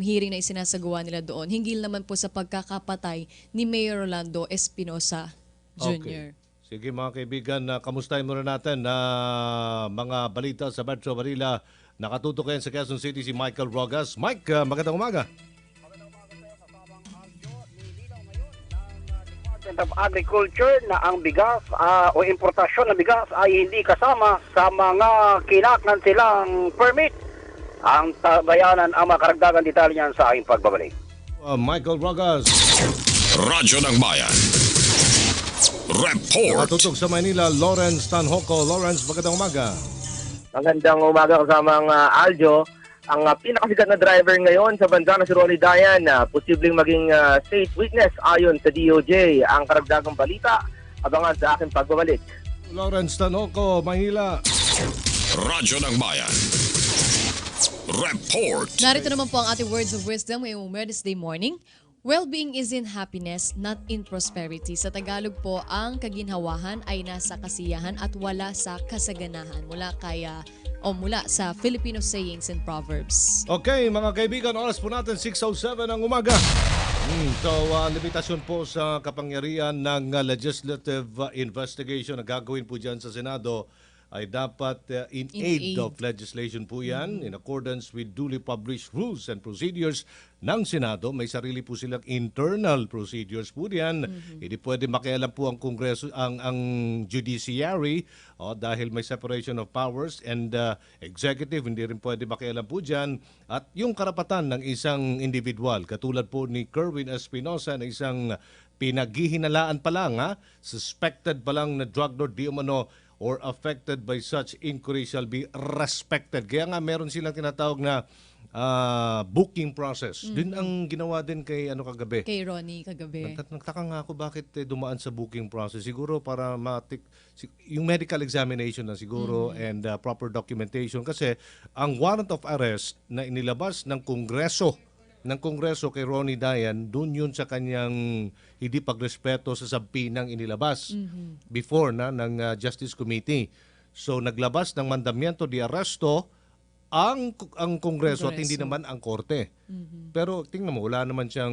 hearing na isinasagawa nila doon, hinggil naman po sa pagkakapatay ni Mayor Rolando Espinosa Jr. Okay. Sige mga kaibigan, kamustahin muna natin na mga balita sa Metro Manila. Nakatutok yan sa Quezon City si Michael Rogas. Mike, magandang umaga. Department of Agriculture na ang bigas o importasyon ng bigas ay hindi kasama sa mga kinaknan silang permit. Ang bayanan ang makaragdagan detalye niyan sa aking pagbabalik. Michael Rogas. Radyo ng Bayan. Report. Nakatutok sa Manila, Lawrence Tanhoco. Lawrence, magandang umaga. Magandang umaga kasamang Aljo. Ang pinakasikat na driver ngayon sa bansa na si Ronnie Dayan, posibleng maging state witness ayon sa DOJ. Ang karagdagang balita, abangan sa aking pagbabalik. Lawrence Tanhoco, Manila. Radyo ng Bayan. Report. Narito naman po ang ating words of wisdom ngayong Wednesday morning. Well-being is in happiness, not in prosperity. Sa Tagalog po, ang kaginhawahan ay nasa kasiyahan at wala sa kasaganahan. Mula sa Filipino sayings and proverbs. Okay, mga kaibigan, oras po natin 6:07 ng umaga. So, limitasyon po sa kapangyarihan ng legislative investigation na gagawin po dyan sa Senado ay dapat in aid of legislation po yan. In accordance with duly published rules and procedures ng Senado, may sarili po silang internal procedures po yan. Hindi pwede makialam po ang Kongreso, ang judiciary, dahil may separation of powers, and executive, hindi rin pwede makialam po dyan. At yung karapatan ng isang individual, katulad po ni Kerwin Espinosa, na isang pinaghihinalaan pa lang, suspected pa lang na drug lord, di umano, or affected by such inquiry shall be respected. Kaya nga meron silang tinatawag na booking process. Din ang ginawa din kay kagabi. Kay Ronnie kagabi. Nagtaka nga ako bakit dumaan sa booking process. Siguro para yung medical examination na siguro and proper documentation. Kasi ang warrant of arrest na inilabas ng Kongreso kay Ronnie Dayan, dun yun sa kanyang hindi pagrespeto sa sampinang inilabas before ng Justice Committee. So naglabas ng mandamiento de arresto ang Kongreso at hindi naman ang Korte. Pero tingnan mo, wala naman siyang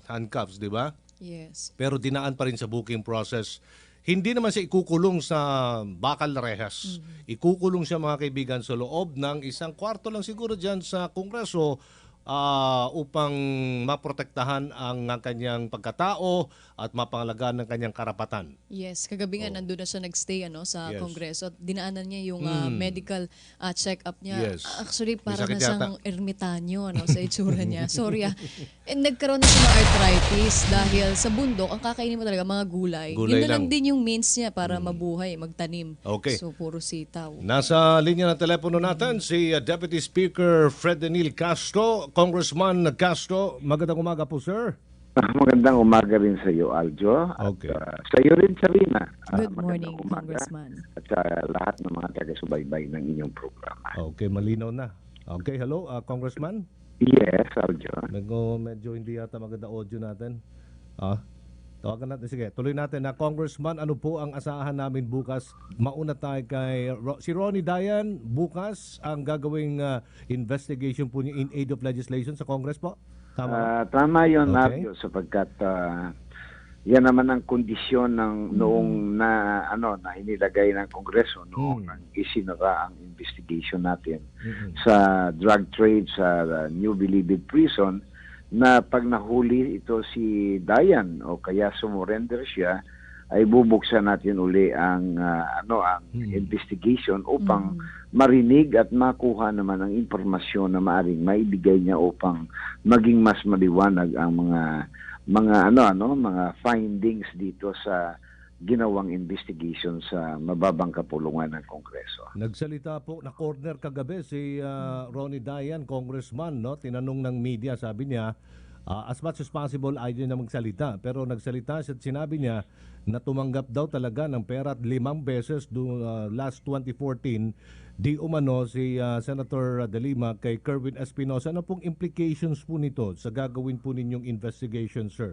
handcuffs, di ba? Yes. Pero dinaan pa rin sa booking process. Hindi naman siya ikukulong sa bakal na rehas. Ikukulong siya, mga kaibigan, sa loob ng isang kwarto lang siguro dyan sa Kongreso upang maprotektahan ang kanyang pagkatao at mapangalagaan ng kanyang karapatan. Yes, kagabi nga nandun na siya nagstay sa Yes. Kongreso at dinaanan niya yung medical check-up niya. Yes. Actually, May para sakit na siyang yata. ermitanyo sa itsura niya. Sorry And nagkaroon na siya ng arthritis dahil sa bundok, ang kakainin mo talaga mga gulay. Gulay Yun na lang lang. din yung means niya para mabuhay, magtanim. Okay. So, puro sitaw. Nasa linya ng telepono natin si Deputy Speaker Fredenil Castro. Congressman Castro, magandang umaga po, sir. Magandang umaga rin sa iyo, Aljo. Okay. At sa iyo rin, Sarina. Good morning, Magandang umaga. Congressman. At sa lahat ng mga taga-subaybay ng inyong programa. Okay, malinaw na. Okay, hello, Congressman. Yes, Aljo. Medyo hindi yata maganda audio natin. Tawagan natin. Sige, tuloy natin. Congressman, ano po ang asahan namin bukas? Mauna tayo kay si Ronnie Dayan. Bukas ang gagawing investigation po niya in aid of legislation sa Congress po? Tama? Tama yun, Okay. Aljo, sapagkat yan naman ang kondisyon ng noong na inilagay ng Kongreso noong nang isinara ang investigation natin sa drug trade sa New Bilibid Prison, na pag nahuli ito si Dayan o kaya sumurrender siya, ay bubuksan natin uli ang investigation upang marinig at makuha naman ang impormasyon na maaring maibigay niya upang maging mas maliwanag ang mga findings dito sa ginawang investigation sa mababang kapulungan ng Kongreso. Nagsalita po na corner kagabi si Ronnie Dayan, congressman, no? Tinanong ng media, sabi niya, as much as possible ayaw na magsalita. Pero nagsalita siya at sinabi niya na tumanggap daw talaga ng pera 5 beses last 2014. Di umano si Senator De Lima kay Kerwin Espinosa. Ano pong implications po nito sa gagawin po ninyong investigation, sir?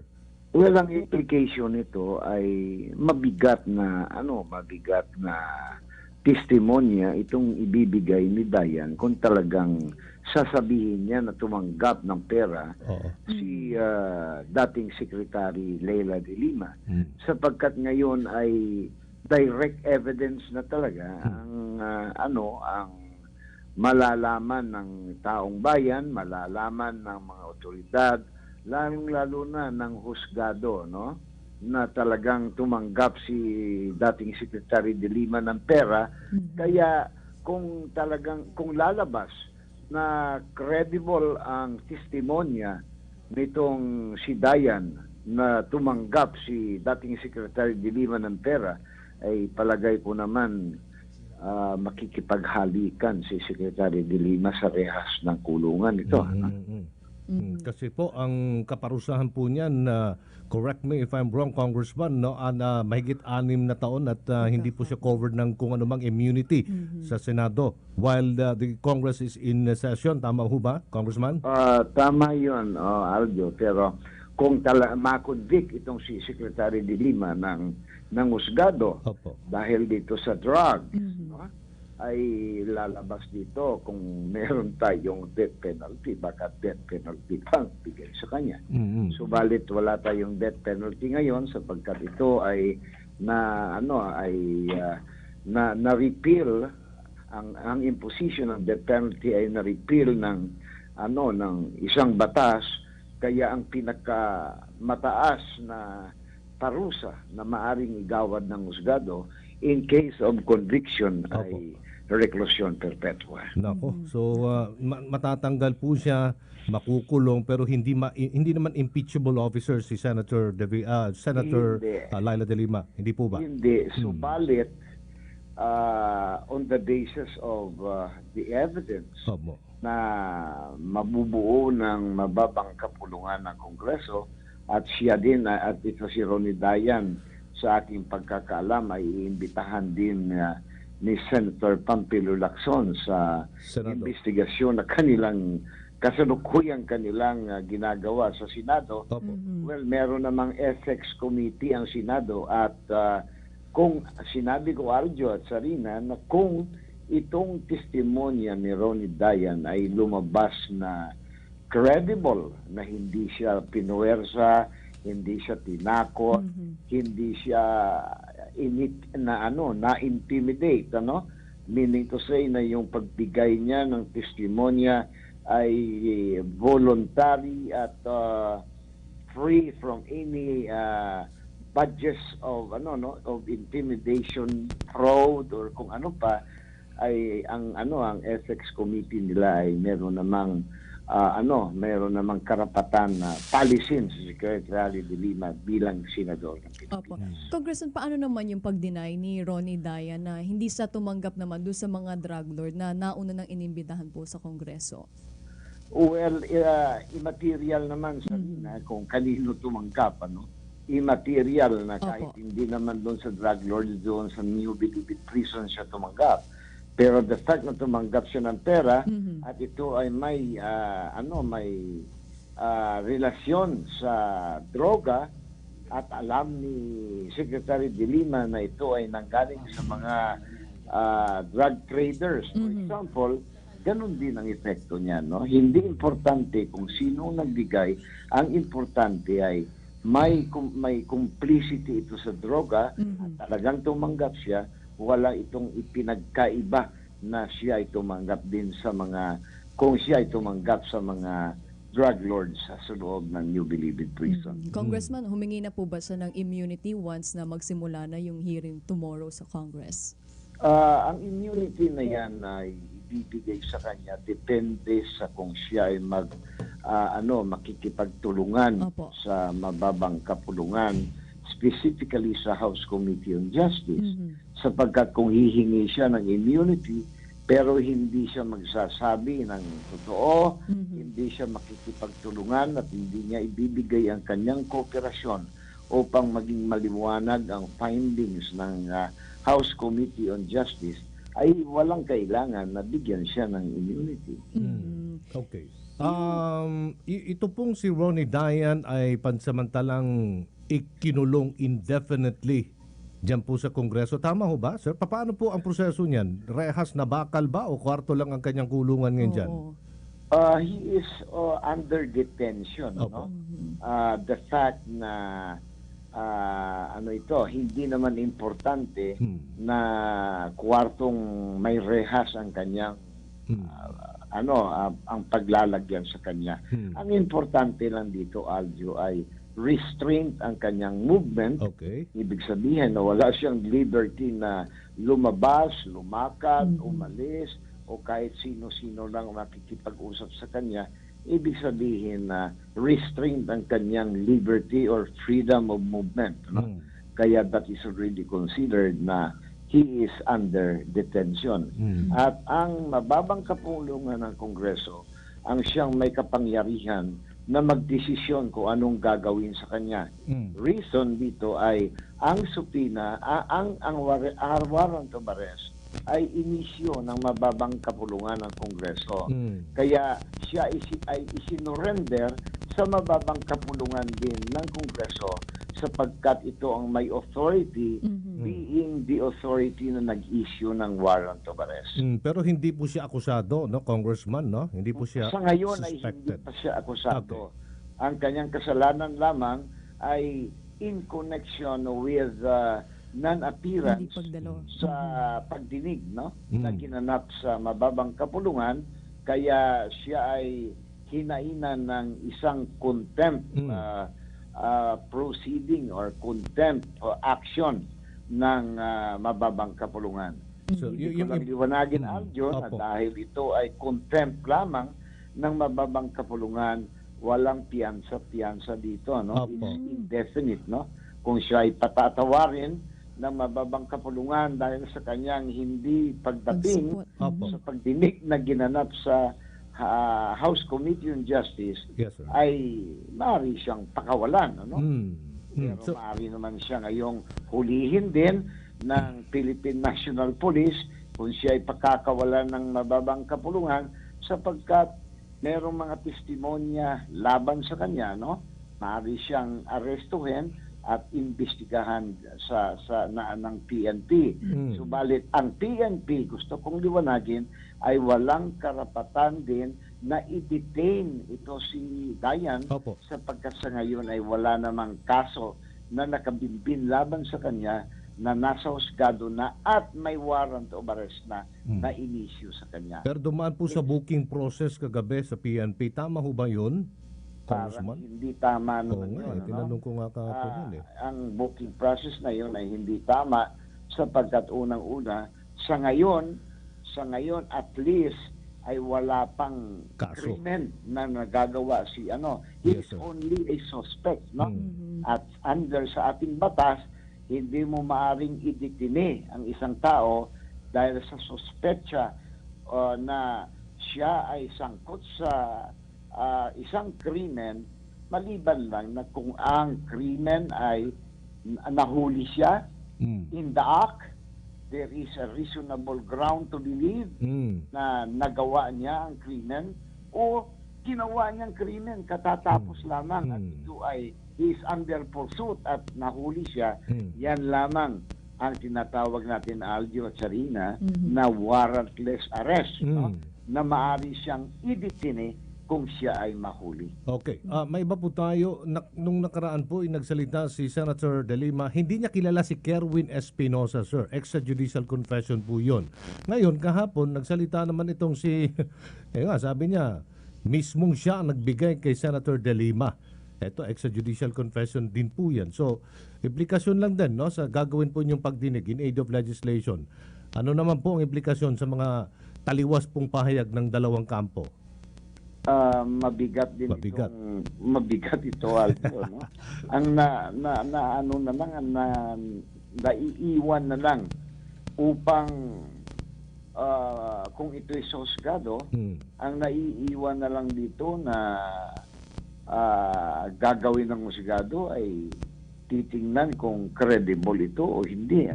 Well, ang implication nito ay mabigat na testimonya itong ibibigay ni Dayan kung talagang sasabihin niya na tumanggap ng pera Oo. si dating Secretary Leila de Lima, Mm. sapagkat ngayon ay direct evidence na talaga ang ang malalaman ng taong bayan, malalaman ng mga otoridad, lalong-lalo na ng husgado, no? Na talagang tumanggap si dating Secretary de Lima ng pera. Kaya kung lalabas na credible ang testimonya nitong si Dayan na tumanggap si dating Secretary de Lima ng pera, ay palagay ko naman makikipaghalikan si Secretary de Lima sa rehas ng kulungan ito. Kasi po ang kaparusahan po niyan, correct me if I'm wrong, Congressman, no, mahigit 6 na taon at hindi po siya covered ng kung anumang immunity sa Senado while the Congress is in session. Tama ho ba, Congressman? Tama yun, Aljo. Pero kung makonvict itong si Secretary de Lima ng husgado Opo. dahil dito sa drug, no, ay lalabas dito kung meron tayong death penalty, baka death penalty pang bigay sa kanya. Subalit wala tayong death penalty ngayon sapagkat ito ay na-repeal ang imposition ng death penalty ay na-repeal ng isang batas, kaya ang pinaka mataas na parusa na maaring igawad ng husgado in case of conviction ay reclusion perpetua. Nako. So matatanggal po siya, makukulong, pero hindi naman impeachable officer si Senator Senator Hindi. Leila de Lima. Hindi po ba? Hindi. Subalit, on the basis of the evidence Opo. na mabubuo ng mababang kapulungan ng Kongreso, at siya din, at ito si Ronnie Dayan, sa aking pagkakaalam ay iimbitahan din ni Senator Pampilo Lacson sa Senado. investigasyon na kasalukuyang kanilang ginagawa sa Senado. Opo. Well, meron namang ethics committee ang Senado, at kung sinabi ko, Arjo at Sarina, na kung itong testimonya ni Ronnie Dayan ay lumabas na credible, na hindi siya pinuwersa, hindi siya tinakot, hindi siya na-intimidate, meaning to say na yung pagbigay niya ng testimonya ay voluntary at free from any badges of intimidation, fraud, or kung ano pa, ay ang ethics committee nila ay meron namang karapatan na palisin si Secretary de Lima bilang senador ng Pilipinas. Opo. Congressman, paano naman yung pag-deny ni Ronnie Dayan na hindi sa tumanggap naman doon sa mga drug lord na nauna nang inimbitahan po sa Kongreso? Well, immaterial naman sa kung kanino tumanggap, immaterial na kahit Opo. hindi naman doon sa drug lords, doon sa New Bilibid Prison siya tumanggap. Pero the fact na tumanggap siya ng pera at ito ay may relasyon sa droga, at alam ni Secretary de Lima na ito ay nanggaling sa mga drug traders, for example, ganun din ang epekto niya, no? Hindi importante kung sino nagbigay, ang importante ay may complicity ito sa droga, at talagang tumanggap siya. Wala itong ipinagkaiba na siya ay tumanggap din sa kung siya ay tumanggap sa mga drug lords sa loob ng New Bilibid Prison. Congressman, humingi na po ba siya ng immunity once na magsimula na yung hearing tomorrow sa Congress? Ang immunity na yan ay ibibigay sa kanya depende sa kung siya ay makikipagtulungan Opo. sa mababang kapulungan, specifically sa House Committee on Justice, sapagkat kung hihingi siya ng immunity pero hindi siya magsasabi ng totoo, hindi siya makikipagtulungan, at hindi niya ibibigay ang kanyang kooperasyon upang maging maliwanag ang findings ng House Committee on Justice, ay walang kailangan na bigyan siya ng immunity. Okay. Ito pong si Ronnie Dayan ay pansamantalang ikinulong indefinitely diyan po sa Kongreso. Tama ho ba, sir? Paano po ang proseso niyan? Rehas na bakal ba o kwarto lang ang kanyang kulungan ngayon dyan? Oo. He is under detention. Opo. No? The fact na hindi naman importante na kwartong may rehas ang kanyang ang paglalagyan sa kanya. Ang importante lang dito, Aljo, ay restraint ang kanyang movement. Okay. Ibig sabihin na wala siyang liberty na lumabas, lumakad, umalis, o kahit sino-sino lang makikipag-usap sa kanya. Ibig sabihin na restraint ang kanyang liberty or freedom of movement. No? Kaya that is already considered na he is under detention. At ang mababang kapulungan ng Kongreso, ang siyang may kapangyarihan na magdesisyon kung anong gagawin sa kanya. Reason dito ay ang subpoena, ang warrant of arrest ay inisyo ng mababang kapulungan ng Kongreso. Kaya siya ay isinorender sa mababang kapulungan din ng Kongreso sapagkat ito ang may authority, being the authority na nag-issue ng warrant of arrest. Pero hindi po siya akusado, no, Congressman, no? Hindi po siya Sa ngayon ay hindi suspected. pa siya akusado. Okay. Ang kanyang kasalanan lamang ay in connection with non-appearance Hindi pagdalo. sa pagdinig, no? Na ginanap sa mababang kapulungan, kaya siya ay hinainan ng isang contempt proceeding or contempt or action ng mababang kapulungan. So, Hindi ko lang liwanagin, Aljo, na Opo. dahil ito ay contempt lamang ng mababang kapulungan, walang piyansa dito, no? Opo. It's indefinite, no? Kung siya ay patatawarin ng mababang kapulungan dahil sa kanyang hindi pagdating Opo. sa pagdinig na ginanap sa House Committee on Justice, Yes, sir. ay maaari siyang pakawalan, ano? Pero So, maaari naman siya ngayong hulihin din ng Philippine National Police kung siya ay pakakawalan ng mababang kapulungan sapagkat merong mga testimonya laban sa kanya, no? Maaari siyang arestuhin at imbestigahan ng PNP. Subalit ang PNP, gusto kong liwanagin, ay walang karapatan din na i-detain ito si Dayan Opo. sapagkat sa ngayon ay wala namang kaso na nakabimbin laban sa kanya na nasa husgado na at may warrant of arrest na na-inisyu sa kanya. pero dumaan po sa booking process kagabi sa PNP. Tama ho ba yun, Parang Congressman? hindi tama Oo naman nga, yun. tinanong ko nga kahapon yun eh. Ang booking process na yun ay hindi tama sapagkat unang-una, sa ngayon at least ay wala pang Kaso. krimen na nagagawa si He Yes, is sir. only a suspect, no? At under sa ating batas, hindi mo maaring idetine ang isang tao dahil sa suspetsa na siya ay sangkot sa isang krimen maliban lang na kung ang krimen ay nahuli siya in the act, there is a reasonable ground to believe na nagawa niya ang krimen o ginawa niyang krimen katatapos lamang at ito ay he is under pursuit at nahuli siya. Yan lamang ang tinatawag natin, Aljo at Sarina, na warrantless arrest, no? Na maaari siyang idetine kung siya ay mahuli. Okay. May iba po tayo. Nung nakaraan po, nagsalita si Senator De Lima. Hindi niya kilala si Kerwin Espinosa, sir. Extrajudicial confession po yun. Ngayon, kahapon, nagsalita naman itong si... sabi niya, mismong siya ang nagbigay kay Senator De Lima. Ito, extrajudicial confession din po yan. So, implikasyon lang din, no, sa gagawin po niyong pagdinig in aid of legislation. Ano naman po ang implikasyon sa mga taliwas pong pahayag ng dalawang kampo? Mabigat din Mabigat. mabigat ito, Aljo, no? Ang naiiwan na lang upang kung ito'y sosgado, ang naiiwan na lang dito na gagawin ng husgado ay titingnan kung credible ito o hindi.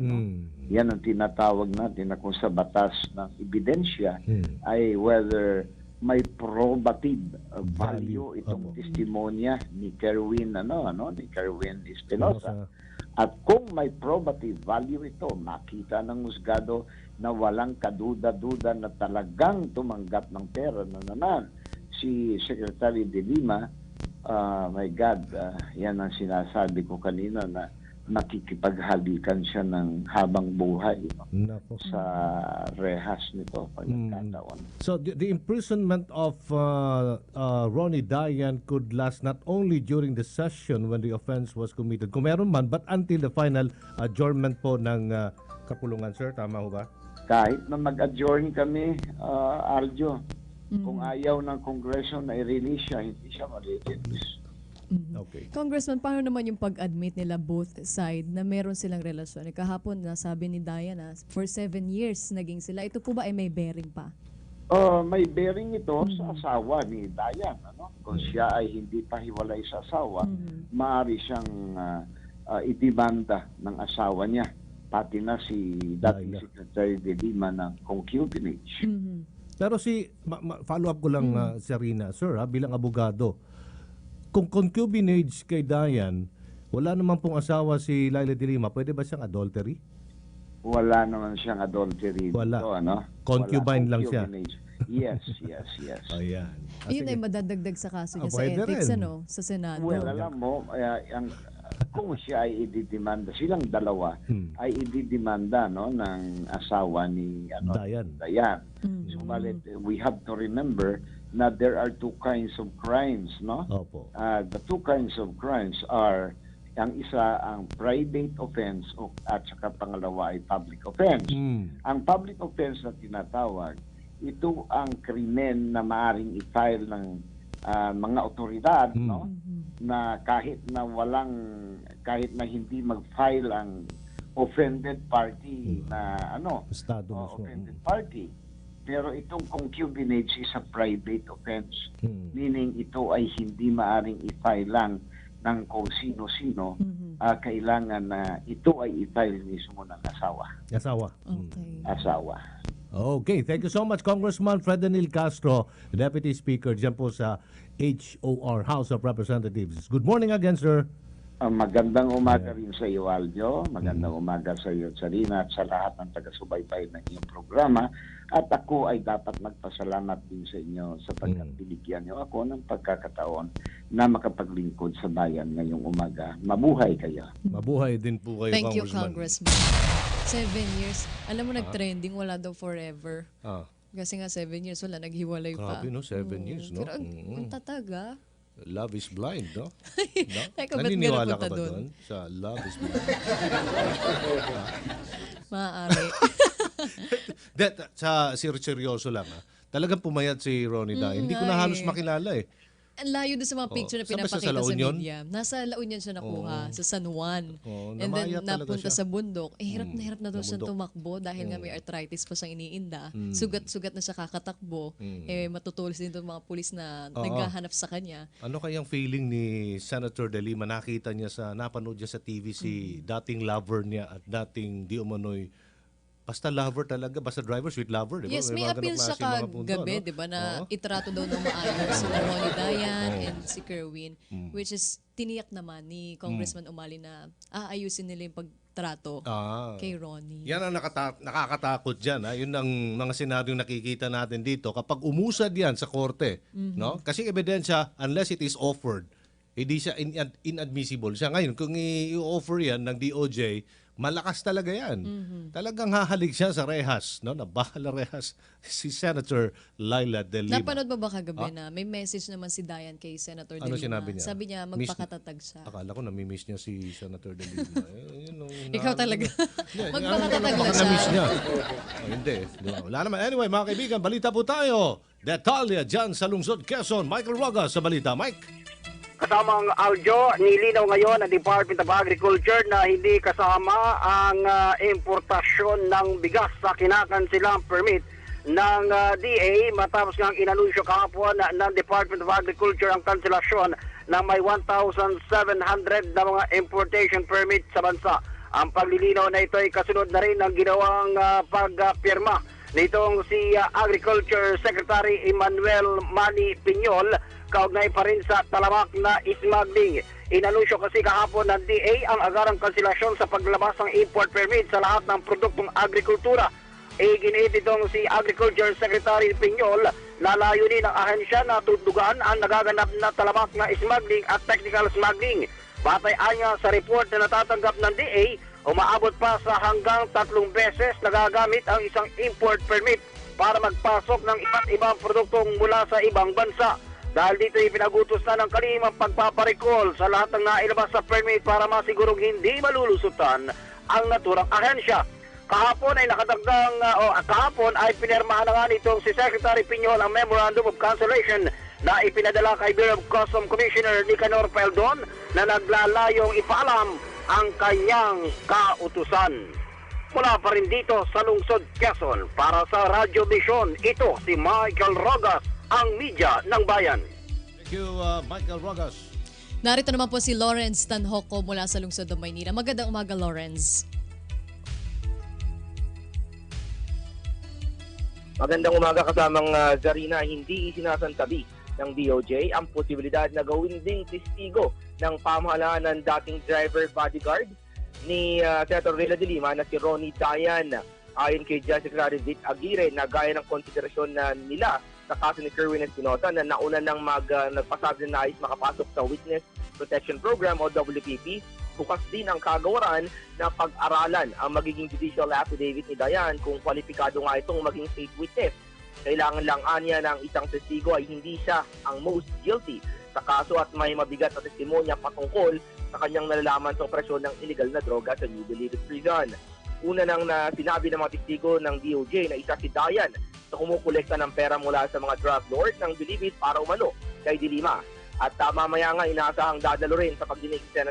Yan ang tinatawag natin na kung sa batas ng ebidensya ay whether may probative value itong testimonya ni Kerwin ni Kerwin Espinosa. At kung may probative value ito, makita ng husgado na walang kaduda-duda na talagang tumanggap ng pera na naman si Secretary De Lima, my God, yan ang sinasabi ko kanina na nakikipaghalikan siya ng habang buhay, no, Nako. sa rehas nito pag nagkataon. So the imprisonment of Ronnie Dayan could last not only during the session when the offense was committed, kung meron man, but until the final adjournment po ng kapulungan, sir. Tama ho ba? Kahit na mag-adjourn kami, Arjo, kung ayaw ng Kongreso na i-release siya, hindi siya ma-release. Okay. Congressman, paano naman yung pag-admit nila both side na meron silang relasyon? Kahapon, nasabi ni Diana, for 7 years naging sila. Ito po ba ay may bearing pa? May bearing ito sa asawa ni Dayan. Ano? Kung siya ay hindi pa hiwalay sa asawa, maaari siyang idemanda ng asawa niya. Pati na si dating Secretary De Lima ng concubinage. Pero follow up ko lang, Serena, sir, bilang abogado. Kung concubinage kay Dayan, wala naman pong asawa si Laila De Lima, pwede ba siyang adultery? Wala naman siyang adultery Wala. dito. Ano? Concubine lang siya. Concubinage. Yes. Ayan. Yun ay madadagdag sa kaso niya sa pwede ethics, rin. ano? Sa Senado. Well, alam mo, kung siya ay ididemanda, silang dalawa ay ididemanda, no, ng asawa ni Dayan. Subalit, we have to remember na there are two kinds of crimes, no? Opo. The two kinds of crimes are, ang isa ang private offense at saka pangalawa ay public offense. Ang public offense na tinatawag, ito ang krimen na maaring i-file ng mga otoridad, no? Na kahit na hindi mag-file ang offended party na Estado mismo. offended party. Pero itong concubinage is a private offense. Meaning ito ay hindi maaring i-file lang ng kung sino-sino. Kailangan na ito ay i-file mismo ng asawa. Okay. Asawa. Okay, thank you so much, Congressman Fredenil Castro, Deputy Speaker dyan po sa HOR, House of Representatives. Good morning again, sir. Magandang umaga rin sa iyo, Aljo. Magandang umaga sa iyo, Sarina, at sa lahat ng taga-subaybay ng iyong programa. At ako ay dapat magpasalamat din sa inyo sapagkat binigyan niyo ako ng pagkakataon na makapaglingkod sa bayan ngayong umaga. Mabuhay kayo. Mabuhay din po kayo, Thank you, Congressman. Congressman. 7 years. Alam mo, nag-trending, wala daw forever. Kasi nga 7 years, wala, naghiwalay pa. Grabe, no? 7 years, no? Pero ang tatag, ah. Love is blind, no? Teka, ba't Naniniwala ka ka ba doon? doon sa love is blind? Maaari. Seryoso lang, ha? Talagang pumayat si Ronnie Dayan. Hindi ko na halos makilala, eh. Ang layo doon sa mga picture na Saan ba siya, pinapakita sa La sa Union? media. Nasa La Union siya nakuha, sa San Juan. Oo, And then namayat talaga napunta siya. sa bundok. Hirap na daw siya bundok. tumakbo dahil nga may arthritis pa siyang iniinda. Sugat-sugat na siya kakatakbo. Matutulis din itong mga pulis na naghahanap sa kanya. Ano kayang feeling ni Senator De Lima? Nakita niya napanood niya sa TV si dating lover niya at dating di umano'y basta lover talaga, basta driver, sweet lover, di ba? Yes, may mga appeal ganong siya klaseng mga punto, kagabi, no? di ba, na Oo. itrato daw ng maayos sila Ronnie Dayan and si Kerwin, which is tiniyak naman ni Congressman Umali na aayusin nila yung pagtrato kay Ronnie. Yan ang nakakatakot dyan. Ha? Yun ang mga senaryong nakikita natin dito. Kapag umusad yan sa korte, no? Kasi ebidensya, unless it is offered, hindi siya inadmissible siya. Ngayon, kung i-offer yan ng DOJ, malakas talaga yan. Talagang hahalik siya sa rehas. No? Nabahala rehas si Senator Laila De Lima. Napanood mo ba kagabi na may message naman si Dayan kay Senator De Ano Lima? sinabi niya? Sabi niya magpakatatag siya. Akala ko namimiss niya si Senator De Lima. Ikaw talaga. Magpakatatag na Baka siya. na-miss niya. Hindi. Wala naman. Anyway, mga kaibigan, balita po tayo. Detalya dyan sa lungsod Quezon. Michael Roga sa balita. Mike? Kasamang Aljo, nilinaw ngayon ng Department of Agriculture na hindi kasama ang importasyon ng bigas sa kinakansilang permit ng DA matapos ngang inanunsyo kahapon ng Department of Agriculture ang kanselasyon ng may 1,700 na mga importation permit sa bansa. Ang paglilinaw na ito ay kasunod na rin ng ginawang pagpirma nitong si Agriculture Secretary Emmanuel Manny Piñol kaugnay pa rin sa talamak na smuggling. Inanunsyo kasi kahapon ng DA ang agarang kanselasyon sa paglabas ng import permit sa lahat ng produktong agrikultura. Iginiit itong si Agriculture Secretary Piñol na layunin ng ahensya na tutugan ang nagaganap na talamak na smuggling at technical smuggling. Batay anya sa report na natatanggap ng DA, umaabot pa sa hanggang 3 beses nagagamit ang isang import permit para magpasok ng iba't ibang produktong mula sa ibang bansa. Dahil dito ipinagutos na ng kalimang pagpaparicall sa lahat ng nailabas sa permit para masigurong hindi malulusutan ang naturang ahensya. Kahapon ay pinirmahan na nga nitong si Secretary Piñol ang Memorandum of Cancellation na ipinadala kay Bureau of Customs Commissioner Nicanor Peldon na naglalayong ipaalam ang kanyang kautusan. Mula pa rin dito sa lungsod Quezon, para sa Radyo Vision, ito si Michael Rogas, ang media ng bayan. Thank you, Michael Rogas. Narito naman po si Lawrence Tanhoco mula sa lungsod ng Maynila. Magandang umaga, Lawrence. Magandang umaga kasamang Zarina. Hindi isinasantabi ng DOJ ang posibilidad na gawin ding testigo ng pamahalaan ng dating driver bodyguard ni Senator Leila de Lima na si Ronnie Dayan. Ayon kay Justice Secretary Vic Aguirre na gaya ng konsiderasyon na nila sa kaso ni Kerwin Espinosa na nauna nang nagpasabi na nais makapasok sa Witness Protection Program o WPP, bukas din ang kagawaran na pag-aralan ang magiging judicial affidavit ni Dayan kung kwalipikado nga itong maging state witness. Kailangan lang anya ng isang testigo ay hindi siya ang most guilty sa kaso at may mabigat na testimonya patungkol sa kanyang nalalaman sa operasyon ng illegal na droga sa New Bilibid Prison. Una nang sinabi ng mga testigo ng DOJ na isa si Dayan na kumukolekta ng pera mula sa mga drug lord ng Bilibid para umano kay De Lima. At mamaya nga inaasahang dadalo rin sa pagdinig sa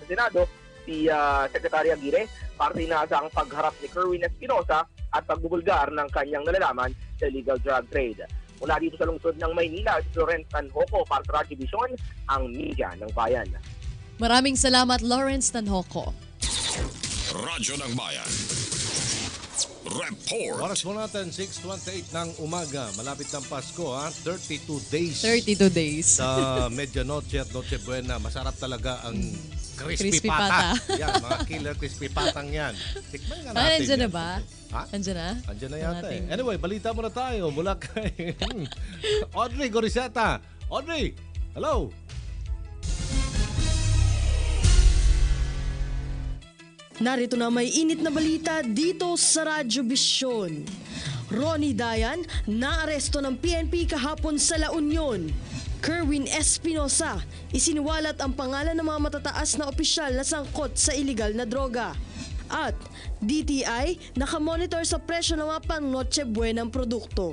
Senado si Secretary Aguirre para inaasahang pagharap ni Kerwin Espinosa at pagbubulgar ng kanyang nalalaman sa illegal drug trade. Mula dito sa lungsod ng Maynila, si Lawrence Tanhoco para sa Radyo Vision, ang media ng bayan. Maraming salamat, Lawrence Tanhoco. Radyo ng Bayan. Report. Oras mo natin, 6:28 ng umaga. Malapit ng Pasko, ha? 32 days. 32 days. Sa Medianoche at Noche Buena. Masarap talaga ang crispy, Crispy pata. pata. Yan, mga killer crispy patang yan. Tikman nga natin. Nandiyan na yan. ba? Ha? Nandiyan na? Andiyan na yata Ang eh. ating- Anyway, balita muna tayo mula kay Audrey Goriseta. Audrey, hello. Narito na may init na balita dito sa Radyo Vision. Ronnie Dayan naaresto ng PNP kahapon sa La Union. Kerwin Espinosa, isiniwalat ang pangalan ng mga matataas na opisyal na sangkot sa iligal na droga. At DTI nakamonitor sa presyo ng mga pang Noche Buenang produkto.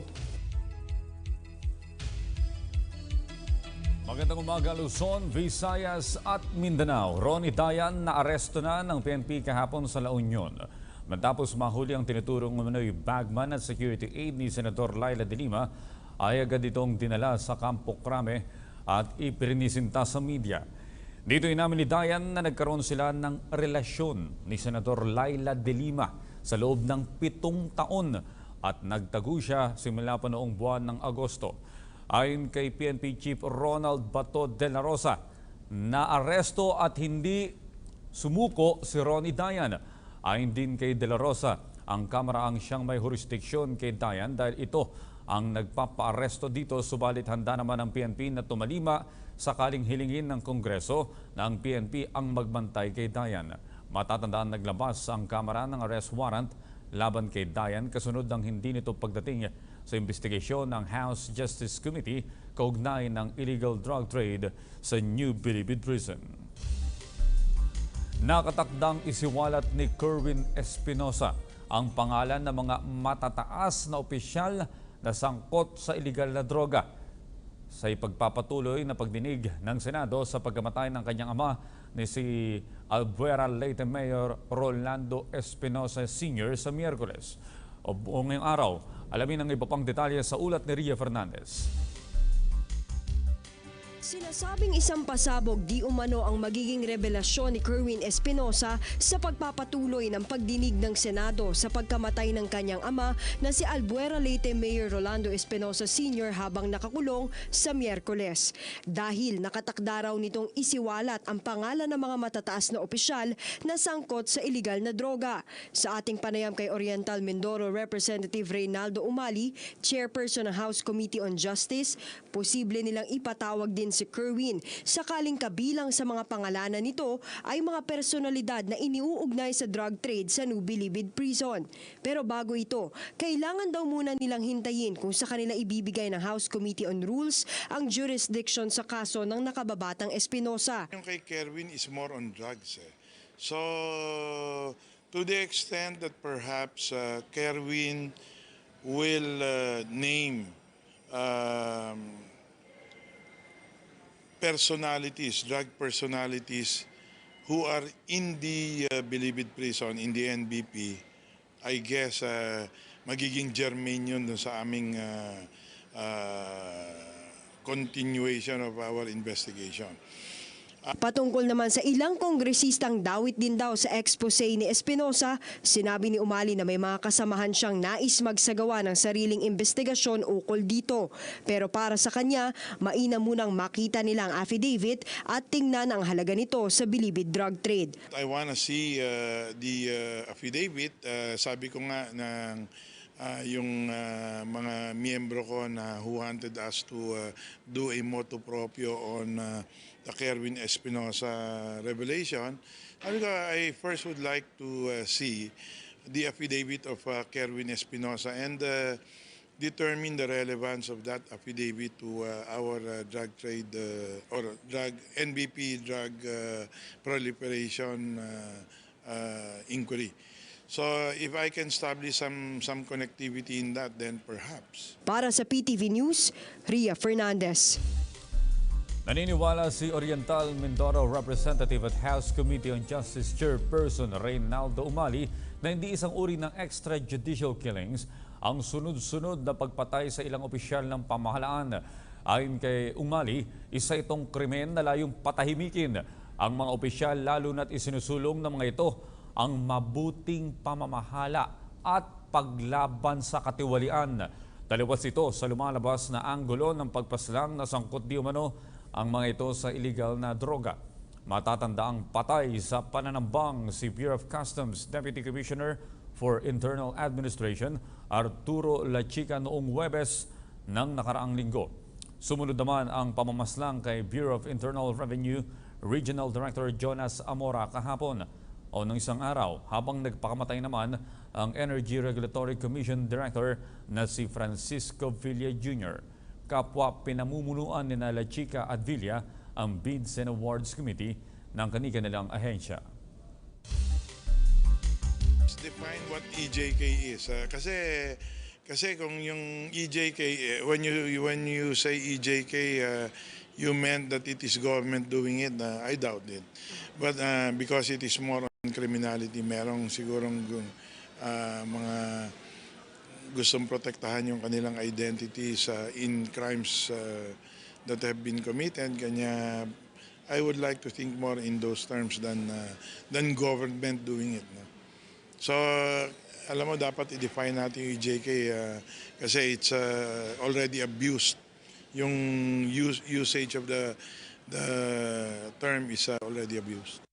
Magandang umaga Luzon, Visayas at Mindanao. Ronnie Dayan na aresto na ng PNP kahapon sa La Union. Matapos mahuli ang tinuturong umano'y bagman at security aid ni Senator Leila de Lima, ay agad itong dinala sa Campo Crame at ipirinisinta sa media. Dito inamin ni Dayan na nagkaroon sila ng relasyon ni Senator Leila de Lima sa loob ng 7 taon at nagtago siya simula pa noong buwan ng Agosto. Ayon kay PNP Chief Ronald Bato de la Rosa, naaresto at hindi sumuko si Ronnie Dayan. Ayon din kay de la Rosa, ang Kamara ang siyang may jurisdiksyon kay Dayan dahil ito ang nagpapaaresto dito, subalit handa naman ang PNP na tumalima sakaling hilingin ng Kongreso na ang PNP ang magbantay kay Dayan. Matatandaan naglabas ang Kamara ng arrest warrant laban kay Dayan kasunod ng hindi nito pagdating sa investigasyon ng House Justice Committee kaugnay ng illegal drug trade sa New Bilibid Prison. Nakatakdang isiwalat ni Kerwin Espinosa ang pangalan ng mga matataas na opisyal na sangkot sa illegal na droga sa ipagpapatuloy na pagdinig ng Senado sa pagkamatay ng kanyang ama ni si Albuera Leyte Mayor Rolando Espinosa Sr. sa Miyerkules. O buong ngayong araw, alamin ang iba pang detalye sa ulat ni Ria Fernandez. Sinasabing isang pasabog di umano ang magiging revelasyon ni Kerwin Espinosa sa pagpapatuloy ng pagdinig ng Senado sa pagkamatay ng kanyang ama na si Albuera Leyte Mayor Rolando Espinosa Sr. habang nakakulong sa Miyerkules. Dahil nakatakda raw nitong isiwalat ang pangalan ng mga matataas na opisyal na sangkot sa iligal na droga. Sa ating panayam kay Oriental Mindoro Representative Reynaldo Umali, Chairperson ng House Committee on Justice, posible nilang ipatawag din si Kerwin sakaling kabilang sa mga pangalanan nito ay mga personalidad na iniuugnay sa drug trade sa New Bilibid Prison. Pero bago ito, kailangan daw muna nilang hintayin kung sa kanila ibibigay ng House Committee on Rules ang jurisdiction sa kaso ng nakababatang Espinosa. Yung kay Kerwin is more on drugs. So, to the extent that perhaps Kerwin will name personalities, drug personalities who are in the Bilibid prison, in the NBP, I guess magiging germane yun dun sa aming continuation of our investigation. Patungkol naman sa ilang kongresistang dawit din daw sa expose ni Espinosa, sinabi ni Umali na may mga kasamahan siyang nais magsagawa ng sariling investigasyon ukol dito. Pero para sa kanya, mainam munang makita nila ang affidavit at tingnan ang halaga nito sa Bilibid drug trade. I wanna see the affidavit. Sabi ko nga ng yung mga miyembro ko na who wanted us to do a motu proprio on the Kerwin Espinosa revelation. I first would like to see the affidavit of Kerwin Espinosa and determine the relevance of that affidavit to our drug trade or NBP drug proliferation inquiry. So if I can establish some connectivity in that, then perhaps. Para sa PTV News, Ria Fernandez. Naniniwala si Oriental Mindoro Representative at House Committee on Justice Chairperson Reynaldo Umali na hindi isang uri ng extrajudicial killings ang sunod-sunod na pagpatay sa ilang opisyal ng pamahalaan. Ayon kay Umali, isa itong krimen na layong patahimikin ang mga opisyal lalo na't isinusulong ng mga ito ang mabuting pamamahala at paglaban sa katiwalian. Taliwas ito sa lumalabas na anggulo ng pagpaslang na sangkot di umano ang mga ito sa illegal na droga. Matatanda ang patay sa pananambang si Bureau of Customs Deputy Commissioner for Internal Administration Arturo Lachica noong Huwebes ng nakaraang linggo. Sumunod naman ang pamamaslang kay Bureau of Internal Revenue Regional Director Jonas Amora kahapon o ng isang araw, habang nagpakamatay naman ang Energy Regulatory Commission Director na si Francisco Villa Jr. Kapwa pinamumunuan ni Lachica at Villa ang Bids and Awards Committee ng kanilang ahensya. Define what EJK is. Kasi kung yung EJK, when you say EJK, you meant that it is government doing it. I doubt it. But because it is more on criminality, merong sigurong mga gustong protektahan yung kanilang identities in crimes that have been committed. Kanya I would like to think more in those terms than government doing it. So alam mo, dapat i-define natin yung EJK kasi it's already abused. Yung usage of the term is already abused.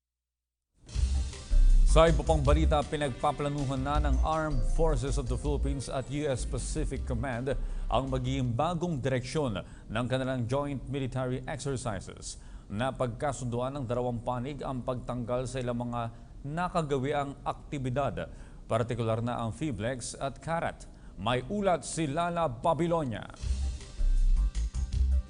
Sa iba pang balita, pinagpaplanuhan na ng Armed Forces of the Philippines at U.S. Pacific Command ang magiging bagong direksyon ng kanilang joint military exercises. Napagkasunduan ng dalawang panig ang pagtanggal sa ilang mga nakagawiang aktibidad, partikular na ang Fiblex at Karat. May ulat si Lala Babilonia.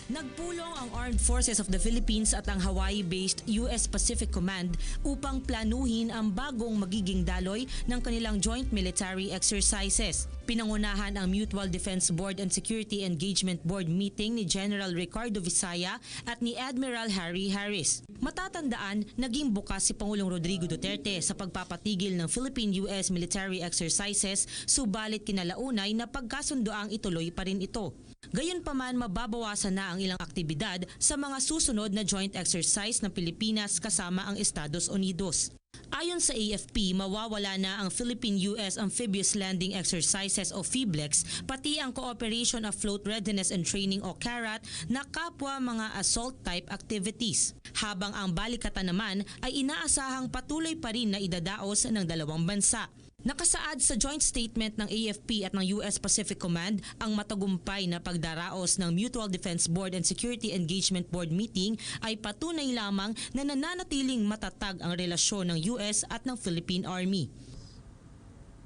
Nagpulong ang Armed Forces of the Philippines at ang Hawaii-based US Pacific Command upang planuhin ang bagong magiging daloy ng kanilang joint military exercises. Pinangunahan ang Mutual Defense Board and Security Engagement Board meeting ni General Ricardo Visaya at ni Admiral Harry Harris. Matatandaan, naging bukas si Pangulong Rodrigo Duterte sa pagpapatigil ng Philippine-US military exercises, subalit kinalaunay na pagkasundoang ituloy pa rin ito. Gayunpaman, mababawasan na ang ilang aktibidad sa mga susunod na joint exercise ng Pilipinas kasama ang Estados Unidos. Ayon sa AFP, mawawala na ang Philippine-US Amphibious Landing Exercises o PHIBLEX, pati ang Cooperation of Float Readiness and Training o CARAT na kapwa mga assault-type activities. Habang ang balikatan naman ay inaasahang patuloy pa rin na idadaos ng dalawang bansa. Nakasaad sa joint statement ng AFP at ng US Pacific Command ang matagumpay na pagdaraos ng Mutual Defense Board and Security Engagement Board meeting ay patunay lamang na nananatiling matatag ang relasyon ng US at ng Philippine Army.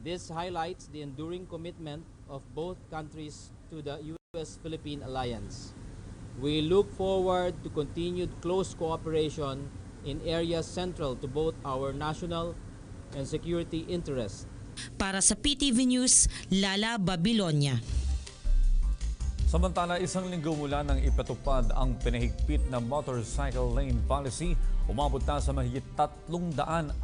This highlights the enduring commitment of both countries to the US-Philippine alliance. We look forward to continued close cooperation in areas central to both our national and security interests. Para sa PTV News, Lala Babilonia. Samantala, isang linggo mula nang ipatupad ang pinahigpit na motorcycle lane policy, umabot na sa mahigit 360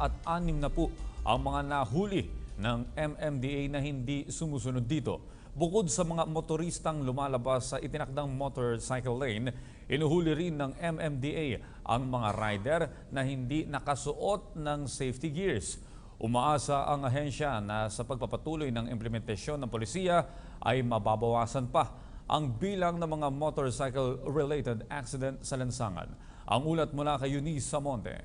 ang mga nahuli ng MMDA na hindi sumusunod dito. Bukod sa mga motoristang lumalabas sa itinakdang motorcycle lane, inuhuli rin ng MMDA ang mga rider na hindi nakasuot ng safety gears. Umaasa ang ahensya na sa pagpapatuloy ng implementasyon ng polisiya ay mababawasan pa ang bilang ng mga motorcycle-related accident sa lansangan. Ang ulat mula kay Eunice Samonte.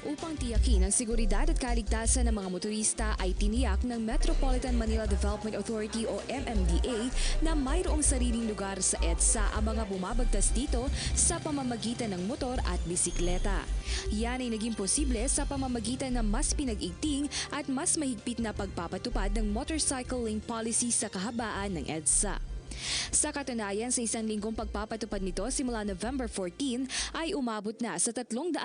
Upang tiyakin ang seguridad at kaligtasan ng mga motorista ay tiniyak ng Metropolitan Manila Development Authority o MMDA na mayroong sariling lugar sa EDSA ang mga bumabagtas dito sa pamamagitan ng motor at bisikleta. Yan ay naging posible sa pamamagitan ng mas pinag-igting at mas mahigpit na pagpapatupad ng motorcycle lane policy sa kahabaan ng EDSA. Sa katunayan, sa isang linggong pagpapatupad nito simula November 14 ay umabot na sa 362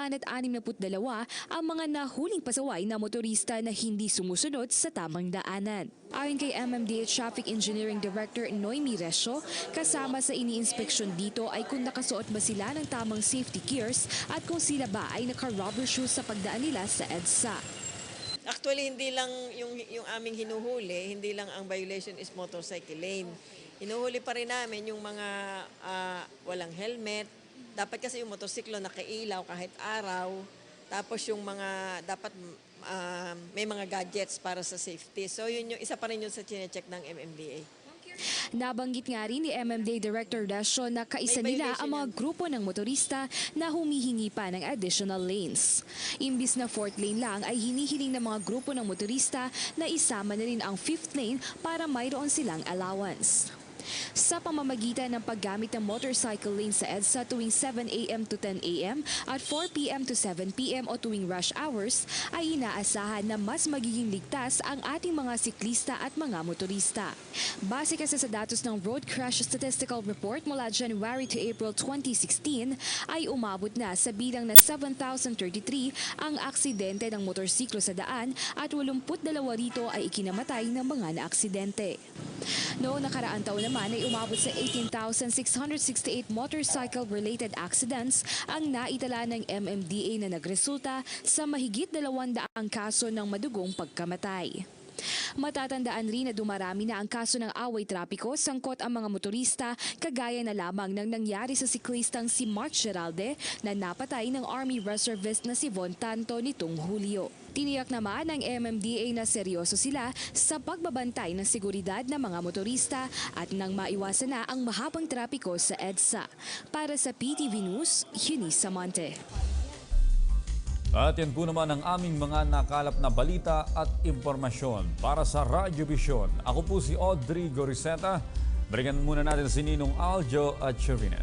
ang mga nahuling pasaway na motorista na hindi sumusunod sa tamang daanan. Ayon kay MMDA Traffic Engineering Director Noemi Resio, kasama sa iniinspeksyon dito ay kung nakasuot ba sila ng tamang safety gears at kung sila ba ay naka-rubber shoes sa pagdaan nila sa EDSA. Actually, hindi lang yung aming hinuhuli, hindi lang ang violation is motorcycle lane. Hinuhuli pa rin namin yung mga walang helmet. Dapat kasi yung motorsiklo nakailaw kahit araw. Tapos yung mga, dapat may mga gadgets para sa safety. So yun yung isa pa rin yun sa chinecheck ng MMDA. Nabanggit nga rin ni MMDA Director Resio na kaisa nila ang mga grupo ng motorista na humihingi pa ng additional lanes. Imbis na 4th lane lang ay hinihiling ng mga grupo ng motorista na isama na rin ang 5th lane para mayroon silang allowance. Sa pamamagitan ng paggamit ng motorcycle lane sa EDSA tuwing 7 a.m. to 10 a.m. at 4 p.m. to 7 p.m. o tuwing rush hours ay inaasahan na mas magiging ligtas ang ating mga siklista at mga motorista. Base kasi sa datos ng Road Crash Statistical Report mula January to April 2016 ay umabot na sa bilang na 7,033 ang aksidente ng motorsiklo sa daan at 82 rito ay ikinamatay ng mga naaksidente. Noong nakaraang taon naman ay umabot sa 18,668 motorcycle-related accidents ang naitala ng MMDA na nagresulta sa mahigit 200 kaso ng madugong pagkamatay. Matatandaan rin na dumarami na ang kaso ng away trapiko sangkot ang mga motorista kagaya na lamang ng nangyari sa siklistang si Mark Geralde na napatay ng Army Reservist na si Von Tanto nitong Hulyo. Tiniyak naman ng MMDA na seryoso sila sa pagbabantay ng seguridad ng mga motorista at nang maiwasan na ang mahabang trapiko sa EDSA. Para sa PTV News, Eunice Samonte. At yan po naman ang aming mga nakalap na balita at impormasyon para sa Radyo Vision. Ako po si Audrey Goriseta. Balikan muna natin si Ninong Aljo at Sherina.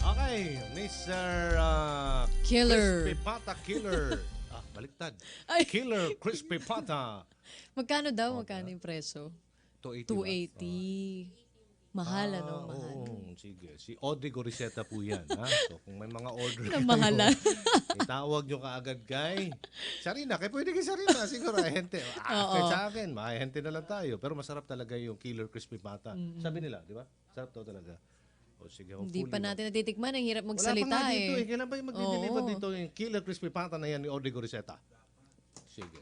Okay, Mr. Killer. Crispy Pata Killer. Baliktad. Ay. Killer Crispy Pata. Magkano daw? Magkano yung preso? 280. 280. Mahal, ano? Mahal. Oo, sige. Si Audrey Goriseta po yan. Ha? So, kung may mga order Na mahalan. itawag nyo kaagad kay Sarina. Kaya pwede kay Sarina. Siguro, ahente. Kahit sa akin, mahente na lang tayo. Pero masarap talaga yung Killer Crispy Pata. Sabi nila, di ba? Sarap daw talaga. O sige, Hindi pa natin natitikman. Ang hirap magsalita Wala pa nga dito eh. Kailan ba yung mag-deliver dito yung Killer Crispy Pata na yan ni Audrey Goriseta? Sige.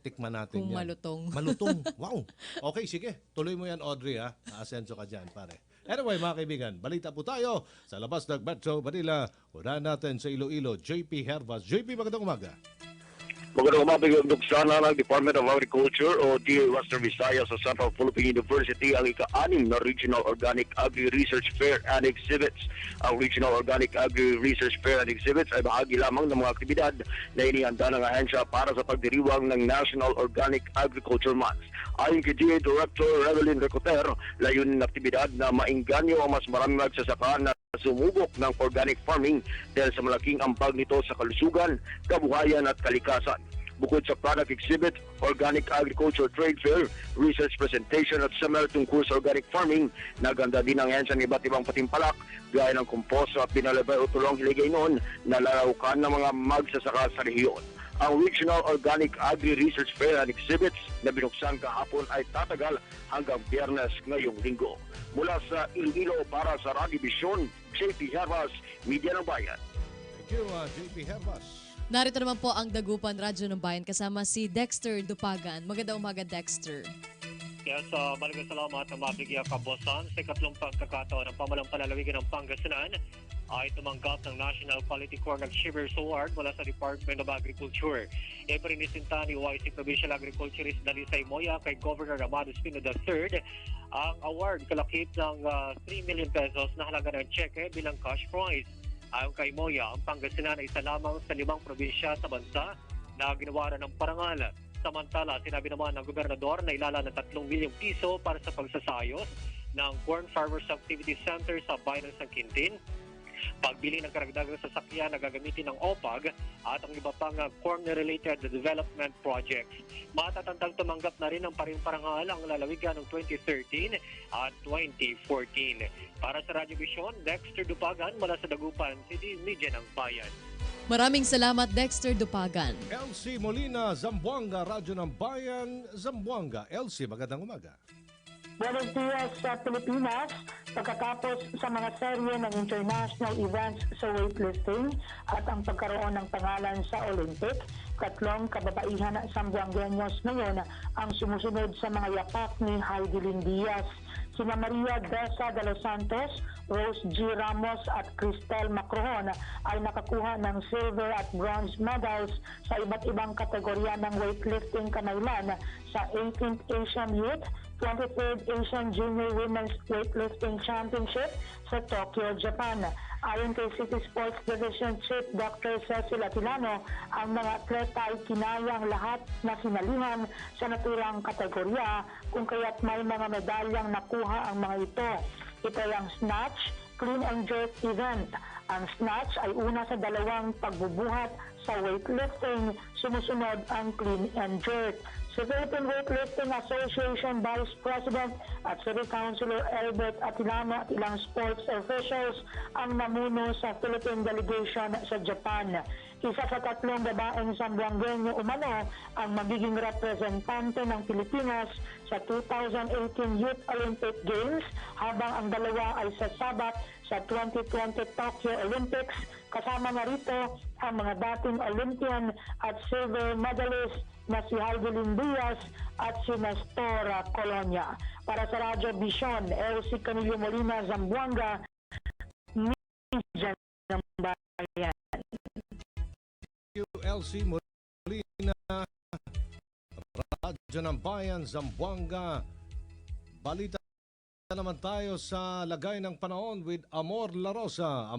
tikman natin Kung yan. malutong. Malutong. Wow. Okay, sige. Tuloy mo yan, Audrey, ha? Aasenso ka dyan, pare. Anyway, mga kaibigan, balita po tayo sa labas ng Metro Manila. Unahan natin sa Iloilo, JP Hervas. JP, magandang umaga. Magandang umaga yung duksana ng Department of Agriculture o DA Western Visayas sa Central Philippine University ang ika-6 na Regional Organic Agri-Research Fair and Exhibits. Ang Regional Organic Agri-Research Fair and Exhibits ay bahagi lamang ng mga aktibidad na inihanda ng ahensya para sa pagdiriwang ng National Organic Agriculture Month. Ayon kay DA Director Revelyn Recoter, layunin ng aktibidad na maingganyo ang mas maraming magsasaka na sumubok ng organic farming dahil sa malaking ambag nito sa kalusugan, kabuhayan at kalikasan. Bukod sa product exhibit, organic agriculture trade fair, research presentation at seminar tungkol sa organic farming, naganda din ang hensya ng iba't ibang patimpalak gaya ng compost at pinalabay o tulong hiligay noon na lalaukan ng mga magsasaka sa rehiyon. Ang Regional Organic Agri-Research Fair and Exhibits na binuksan kahapon ay tatagal hanggang Biyernes ngayong linggo. Mula sa Iloilo para sa Radio Vision, JP Hervas, Media ng Bayan. Thank you, JP Hervas. Narito naman po ang Dagupan Radyo ng Bayan kasama si Dexter Dupagan. Magandang umaga, Dexter. Yes, maraming salamat na mabigyan kabosan sa ikatlong pagkakataon ng pamalang palalawigan ng Pangasinan ay tumanggap ng National Quality Corn Achievers Award mula sa Department of Agriculture. Ipininisinta ni YC Provincial Agriculturist Dalisay Moya kay Governor Amado Espino III ang award kalakip ng 3 million pesos na halaga ng cheque bilang cash prize. Ayon kay Moya, ang Pangasinan ay isa lamang sa 5 probinsya sa bansa na ginawaran ng parangal. Samantala, sinabi naman ng gobernador na ilala ng 3 milyong piso para sa pagsasayos ng Corn Farmers Activity Center sa bayan ng San Quintin, pagbili ng karagdagang sasakyan na gagamitin ng OPAG at ang iba pang corn-related development projects. Matatantang tumanggap na rin ng parangal ang lalawigan ng 2013 at 2014. Para sa Radio Vision, Dexter Dupagan mula sa Dagupan City, Media ng Bayan. Maraming salamat, Dexter Dupagan. Elsie Molina, Zamboanga, Radyo ng Bayan, Zamboanga. Elsie, magandang umaga. Buenos dias sa Pilipinas. Pagkatapos sa mga serye ng international events sa weightlifting at ang pagkaroon ng pangalan sa Olympic, 3 kababaihan at Zamboangueños ngayon ang sumusunod sa mga yapak ni Heidi Lynn Diaz. Sina Maria Deza de los Santos, Rose G. Ramos at Cristel Macrohon ay nakakuha ng silver at bronze medals sa iba't ibang kategorya ng weightlifting kamailan sa 18th Asian Youth, 23rd Asian Junior Women's Weightlifting Championship sa Tokyo, Japan. Ayon kay City Sports Division Chief Dr. Cecil Atilano, ang mga atleta ay kinayang lahat na sinalihan sa naturang kategorya kung kaya't may mga medalyang nakuha ang mga ito. Ito ay ang snatch, clean and jerk event. Ang snatch ay una sa 2 pagbubuhat sa weightlifting, sumusunod ang clean and jerk. Sa Philippine Weightlifting Association Vice President at City Councilor Albert Atilano at ilang sports officials ang namuno sa Philippine delegation sa Japan. Isa sa 3 babaeng Zamboangueño umano ang magiging representante ng Pilipinas sa 2018 Youth Olympic Games, habang ang 2 ay sasabat sa 2020 Tokyo Olympics. Kasama na rito ang mga dating Olympian at silver medalist na si Heidi Lynn Diaz at si Nestor Colonia. Para sa Radio Vision, Elsie Canillo Molina, Zamboanga, Media ng Bayan. Elsie Molina, Radyo ng Bayan, Zamboanga. Balita naman tayo sa lagay ng panahon with Amor La Rosa.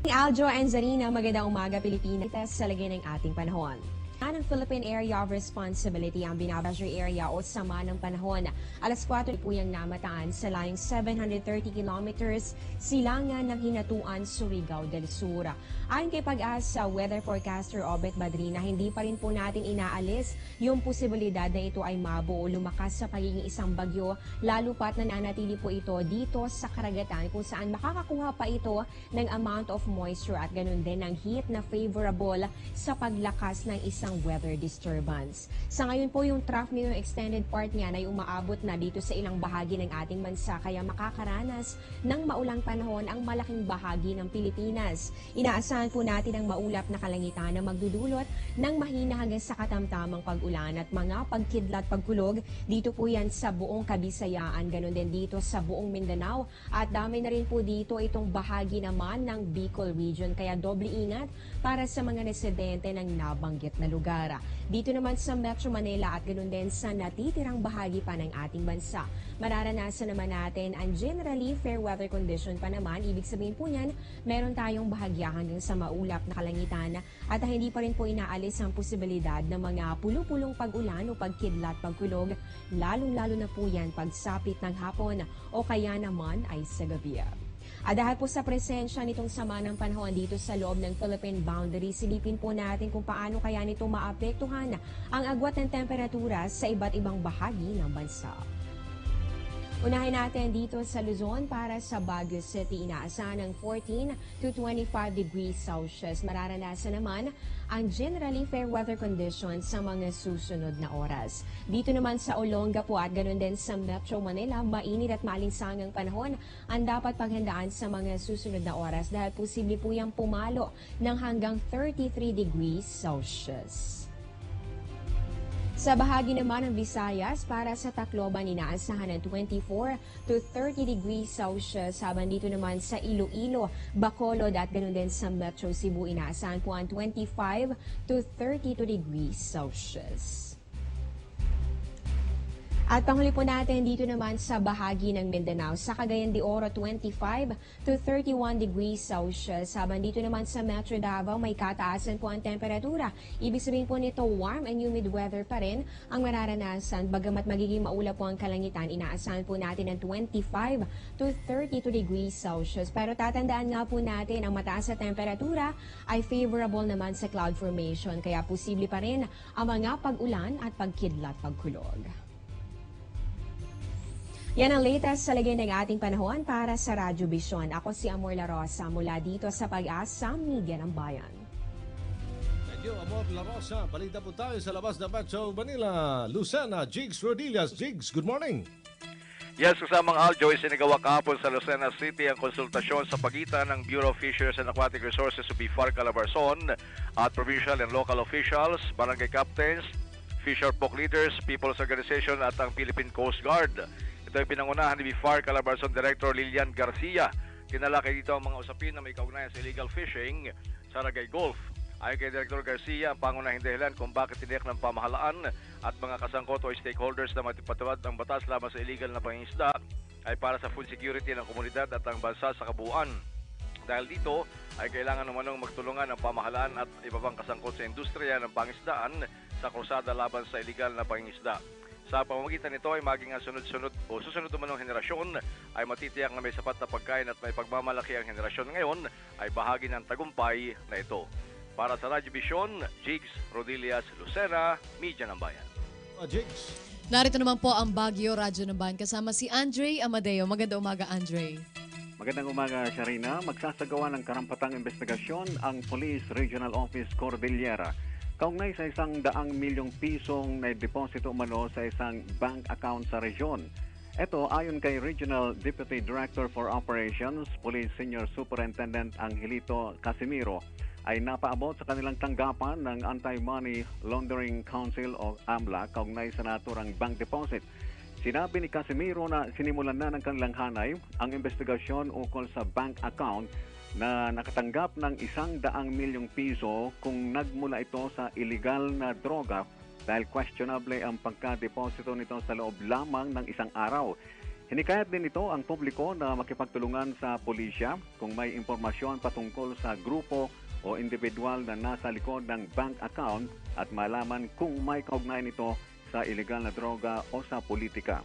Aljo and Zarina, magandang umaga Pilipinas sa lagay ng ating panahon. Ng Philippine Area of Responsibility ang Binabaja Area o Sama ng Panahon. Alas 4 po yung namataan sa layong 730 kilometers silangan ng Hinatuan, Surigao del Sur. Ayon kay Pag-asa Weather Forecaster Obet Badrina, hindi pa rin po natin inaalis yung posibilidad na ito ay mabuo o lumakas sa pagiging isang bagyo, lalo pat nananatili po ito dito sa karagatan kung saan makakakuha pa ito ng amount of moisture at ganun din ng heat na favorable sa paglakas ng isang ng weather disturbance. Sa ngayon po yung trough na yung extended part niyan ay umaabot na dito sa ilang bahagi ng ating bansa kaya makakaranas ng maulang panahon ang malaking bahagi ng Pilipinas. Inaasahan po natin ang maulap na kalangitan na magdudulot ng mahina hanggang sa katamtamang pag-ulan at mga pagkidlat pagkulog. Dito po yan sa buong Kabisayaan, ganun din dito sa buong Mindanao at dami na rin po dito itong bahagi naman ng Bicol region kaya doble ingat para sa mga residente ng nabanggit na lugar. Dito naman sa Metro Manila at ganun din sa natitirang bahagi pa ng ating bansa. Mararanasan naman natin ang generally fair weather condition pa naman. Ibig sabihin po niyan, meron tayong bahagya hanggang sa maulap na kalangitan at hindi pa rin po inaalis ang posibilidad ng mga pulupulong pag-ulan o pagkidlat pagkulog, lalong-lalo na po yan pagsapit ng hapon o kaya naman ay sa gabi. At dahil po sa presensya nitong sama ng panahon dito sa loob ng Philippine boundary, silipin po natin kung paano kaya nito maapektuhan ang agwat ng temperatura sa iba't ibang bahagi ng bansa. Unahin natin dito sa Luzon para sa Baguio City. Inaasahan ng 14 to 25 degrees Celsius. Mararanasan naman ang generally fair weather conditions sa mga susunod na oras. Dito naman sa Olonga po at ganoon din sa Metro Manila, mainit at malinsangang panahon ang dapat paghandaan sa mga susunod na oras dahil posible po yung pumalo ng hanggang 33 degrees Celsius. Sa bahagi naman ng Visayas, para sa Tacloban, inaasahan ng 24 to 30 degrees Celsius. Habang dito naman sa Iloilo, Bacolod at ganoon din sa Metro Cebu, inaasahan po ang 25 to 32 degrees Celsius. At panghuli po natin dito naman sa bahagi ng Mindanao, sa Cagayan de Oro 25 to 31 degrees Celsius. Habang dito naman sa Metro Davao may kataasan po ang temperatura. Ibig sabihin po nito warm and humid weather pa rin ang mararanasan. Bagamat magiging maulap po ang kalangitan, inaasahan po natin ng 25 to 32 degrees Celsius. Pero tatandaan nga po natin ang mataas na temperatura ay favorable naman sa cloud formation. Kaya posible pa rin ang mga pag-ulan at pagkidlat pagkulog. Yan ang latest sa lagay ng ating panahon para sa Radyo Vision. Ako si Amor La Rosa mula dito sa Pag-asa, Media ng Bayan. Thank you, Amor La Rosa. Balita po tayo sa labas ng Metro Manila. Lucena, Jigs Rodillas. Jigs, good morning. Yes, kasamang Aljo, isinagawa kahapon sa Lucena City ang konsultasyon sa pagitan ng Bureau of Fisheries and Aquatic Resources o BIFAR Calabarzon at provincial and local officials, barangay captains, fisher folk leaders, people's organization at ang Philippine Coast Guard. Ito ay pinangunahan ni BIFAR Calabarzon Director Lilian Garcia. Kinalakay dito ang mga usapin na may kaugnayan sa illegal fishing sa Ragay Gulf. Ayon kay Director Garcia, ang pangunahing dahilan kung bakit tiniyak ng pamahalaan at mga kasangkot o stakeholders na matipatawad ng batas laban sa illegal na pangingisda ay para sa food security ng komunidad at ang bansa sa kabuuan. Dahil dito ay kailangan namanong magtulungan ng pamahalaan at iba pang kasangkot sa industriya ng pangisdaan sa krusada laban sa illegal na pangingisda. Sa pamamagitan nito ay maging ang sunod-sunod o susunod naman ng henerasyon ay matitiyak na may sapat na pagkain at may pagmamalaki ang henerasyon ngayon ay bahagi ng tagumpay na ito. Para sa Radyo Vision, Jigs Rodillas, Lucena, Media ng Bayan. Jigs. Narito naman po ang Baguio Radyo ng Bayan kasama si Andre Amadeo. Magandang umaga, Andre. Magandang umaga, Sharina. Magsasagawa ng karampatang investigasyon ang Police Regional Office Cordillera kaugnay sa 100 milyong pisong na deposito umano sa isang bank account sa rehiyon. Ito ayon kay Regional Deputy Director for Operations, Police Senior Superintendent Angelito Casimiro, ay napaabot sa kanilang tanggapan ng Anti-Money Laundering Council o AMLA kaugnay sa naturang bank deposit. Sinabi ni Casimiro na sinimulan na ng kanilang hanay ang investigasyon ukol sa bank account na nakatanggap ng 100 milyong piso kung nagmula ito sa illegal na droga dahil questionable ang pagka-deposito nito sa loob lamang ng isang araw. Hinikayat din ito ang publiko na makipagtulungan sa pulisya kung may impormasyon patungkol sa grupo o individual na nasa likod ng bank account at malaman kung may kaugnayan ito sa illegal na droga o sa politika.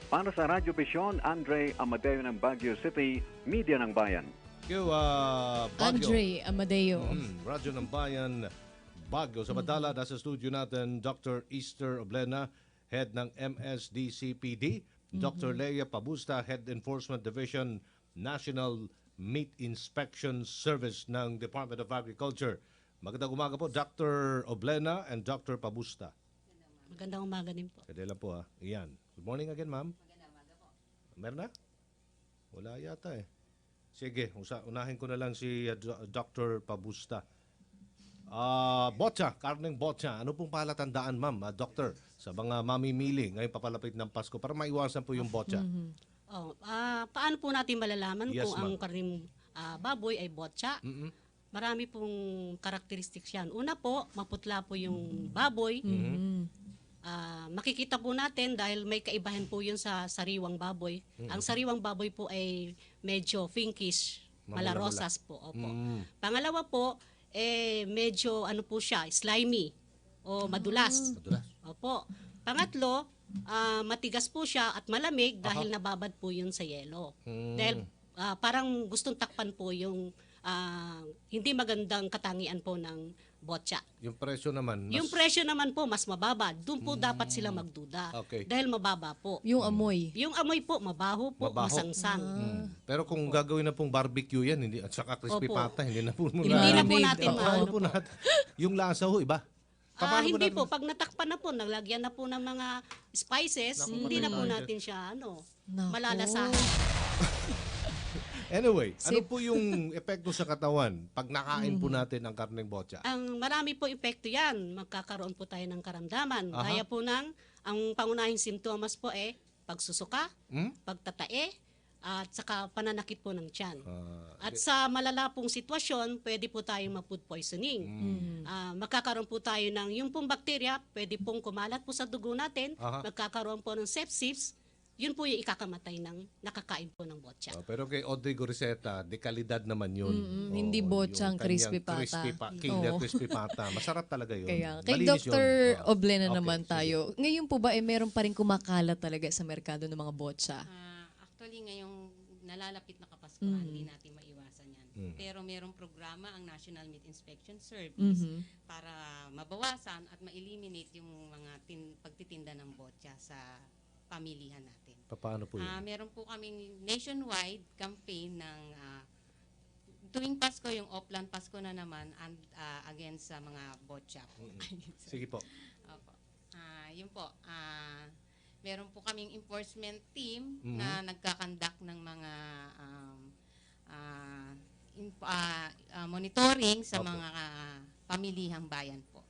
Para sa Radyo Vision, Andre Amadeo ng Baguio City, Media ng Bayan. Thank you, Baguio. Andre Amadeo. Radyo ng Bayan, Baguio. Sa Badala, nasa studio natin, Dr. Easter Oblena, Head ng MSDCPD. Dr. Leia Pabusta, Head Enforcement Division, National Meat Inspection Service ng Department of Agriculture. Magandang umaga po, Dr. Oblena and Dr. Pabusta. Magandang umaga din po. Kaya lang po Iyan. Good morning again, ma'am. Magandang umaga po. Meron na? Wala yata eh. Sige, unahin ko na lang si Dr. Pabusta. Botcha, karneng botcha. Ano pong palatandaan, ma'am, doctor, sa mga mamimili ngayong papalapit ng Pasko para maiwasan po yung botcha? Paano po natin malalaman Yes, kung ang ma'am. karning baboy ay botcha? Marami pong characteristics yan. Una po, maputla po yung baboy. Makikita po natin dahil may kaibahan po yun sa sariwang baboy. Ang sariwang baboy po ay medyo pinkish, malarosas po. Opo. Pangalawa po, medyo po siya, slimy o madulas. Opo. Pangatlo, matigas po siya at malamig dahil nababad po yun sa yelo. Dahil parang gustong takpan po yung hindi magandang katangian po ng botcha. Yung presyo naman, Yung presyo naman po, mas mababa. Doon po dapat sila magduda. Okay. Dahil mababa po. Yung amoy. Yung amoy po, mabaho po, Mabaho. masangsang. Pero kung gagawin na pong barbecue yan, hindi, at saka crispy Opo. pata, hindi na po Hindi na po natin Ano po natin? Yung lasa ho, iba. Paano Hindi natin- po, pag natakpan na po, naglagyan na po ng mga spices, hindi na po natin siya malalasahan. Anyway, ano po yung epekto sa katawan pag nakain po natin ang karneng botcha? Ang marami po epekto yan. Magkakaroon po tayo ng karamdaman. Aha. Kaya po ang pangunahing simptomas po pagsusuka, pagtatae, at saka pananakit po ng tiyan. At sa malala pong sitwasyon, pwede po tayong ma-food poisoning. Magkakaroon po tayo ng yung pong bakterya, pwede pong kumalat po sa dugo natin, Aha. magkakaroon po ng sepsis, yun po yung ikakamatay ng nakakain po ng botcha. Pero kay Audrey Goriseta, de kalidad naman yun. Hindi botcha ang yung crispy kanyang pata. Killer Oo. crispy pata. Masarap talaga yun. Kaya, kay Malinis Dr. yun. Oblena Okay, naman sige. tayo. Ngayon po ba, meron pa rin kumakalat talaga sa merkado ng mga botcha? Actually, ngayong nalalapit na Kapaskuhan, hindi natin maiwasan yan. Pero merong programa ang National Meat Inspection Service para mabawasan at ma-eliminate yung mga pagtitinda ng botcha sa pamilihan natin. Paano po yun? Meron po kaming nationwide campaign ng tuwing Pasko, yung Oplan Pasko na naman, and against sa mga botcha po. Sige po. Opo. Yun po. Meron po kaming enforcement team na nagkakandak ng mga monitoring sa Opo. mga pamilihang bayan po.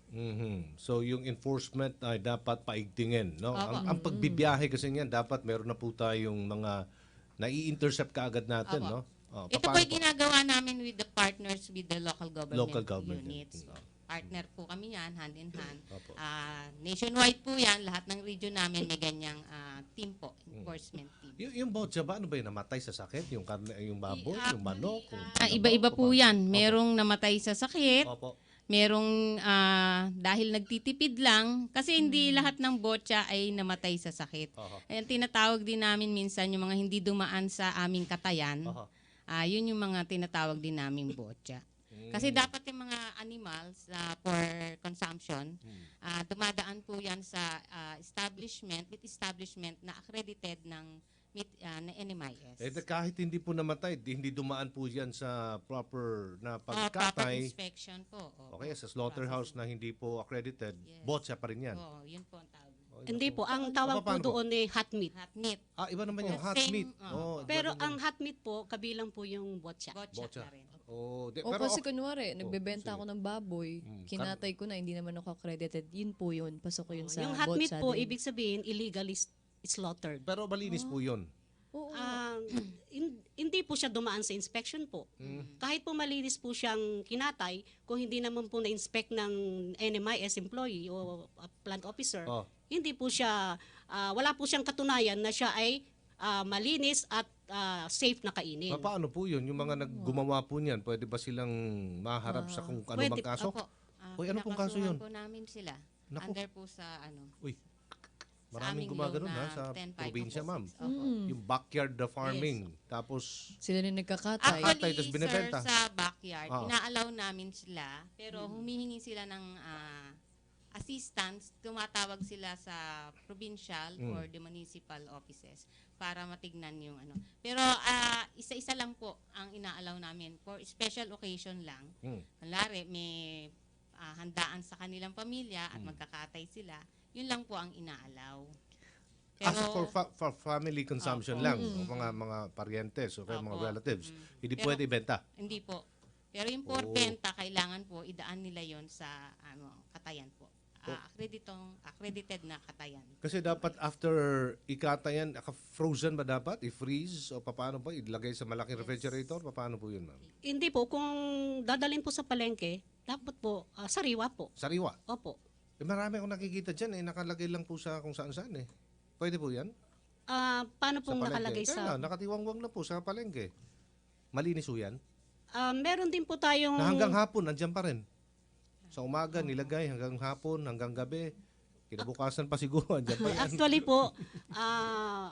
So yung enforcement ay dapat paigtingin, no? Opo. Ang pagbibiyahe kasi niyan dapat meron na po tayong mga nai-intercept kaagad natin, Opo. no? Ito po ay ginagawa namin with the partners with the local government, units. Partner po kami yan, hand in hand. Nationwide po yan, lahat ng region namin may ganyang team po, enforcement team. Yung botcha ba, ano ba yung namatay sa sakit? Yung karne, yung baboy, yung manok? Iba-iba po yan. Merong namatay sa sakit, Opo. merong dahil nagtitipid lang, kasi hindi lahat ng botcha ay namatay sa sakit. Ayan, tinatawag din namin minsan yung mga hindi dumaan sa aming katayan. Yun yung mga tinatawag din namin botcha. Kasi dapat yung mga animals for consumption, dumadaan po yan sa meat establishment na accredited ng na NMIS. Kahit hindi po namatay, hindi dumaan po yan sa proper na Proper pagkatay. inspection po. Okay, sa slaughterhouse na hindi po accredited, botcha pa rin yan. Yun po ang tawag. Hindi po, ang tawag po Paano po? doon ay hot meat. Hot meat. Iba naman yung hot meat. Iba Pero naman. ang hot meat po, kabilang po yung botcha. Botcha. na rin. O pero kasi kunwari, nagbebenta ako ng baboy, kinatay ko na, hindi naman ako accredited, yun po yun, pasok ko yun sa Yung hot meat botcha po, din. ibig sabihin, illegally slaughtered. Pero malinis po yun. Hindi po siya dumaan sa inspection po. Kahit po malinis po siyang kinatay, kung hindi naman po na-inspect ng NMIS employee o plant officer, hindi po siya, wala po siyang katunayan na siya ay malinis at safe na kainin. Paano po yun? Yung mga naggumawa po niyan, pwede ba silang maharap sa kung ano bang kaso? Uy, ano pong kaso yun? Pinakasuhan po namin sila. Naku. Under po sa Uy, maraming aming gumagano law na na sa 10.5 probinsya, po. ma'am. Opo. Yung backyard farming. Tapos, Sila rin nagkakatay. Kakatay, tapos Actually, binibenta. sir, sa backyard, Ah. inaalaw namin sila, pero humihingi sila ng assistance, tumatawag sila sa provincial or the municipal offices para matignan yung ano. Pero isa-isa lang po ang inaalaw namin for special occasion lang. Kunwari, may handaan sa kanilang pamilya at magkakatay sila, yun lang po ang inaalaw. As for family consumption lang, mga parientes o mga Opo. relatives, hindi Pero- pwede ibenta. Hindi po. Pero yung benta, kailangan po idaan nila yon sa katayan po. Accredited na katayan. Kasi dapat after ikatayan, frozen ba dapat? I-freeze? O paano ba? Ilagay sa malaking refrigerator? Paano po yun, ma'am? Hindi po, kung dadalhin po sa palengke, dapat po sariwa po. Sariwa? Opo. Marami akong nakikita dyan nakalagay lang po sa kung saan-saan Pwede po yan? Paano pong Sa palengke? nakalagay Kaya sa... lang, nakatiwangwang na po sa palengke. Malinis po yan? Meron din po tayong... Na hanggang hapon, andyan pa rin. Sa umaga, nilagay hanggang hapon, hanggang gabi. Kinabukasan pa siguro, andyan pa yan. Actually po,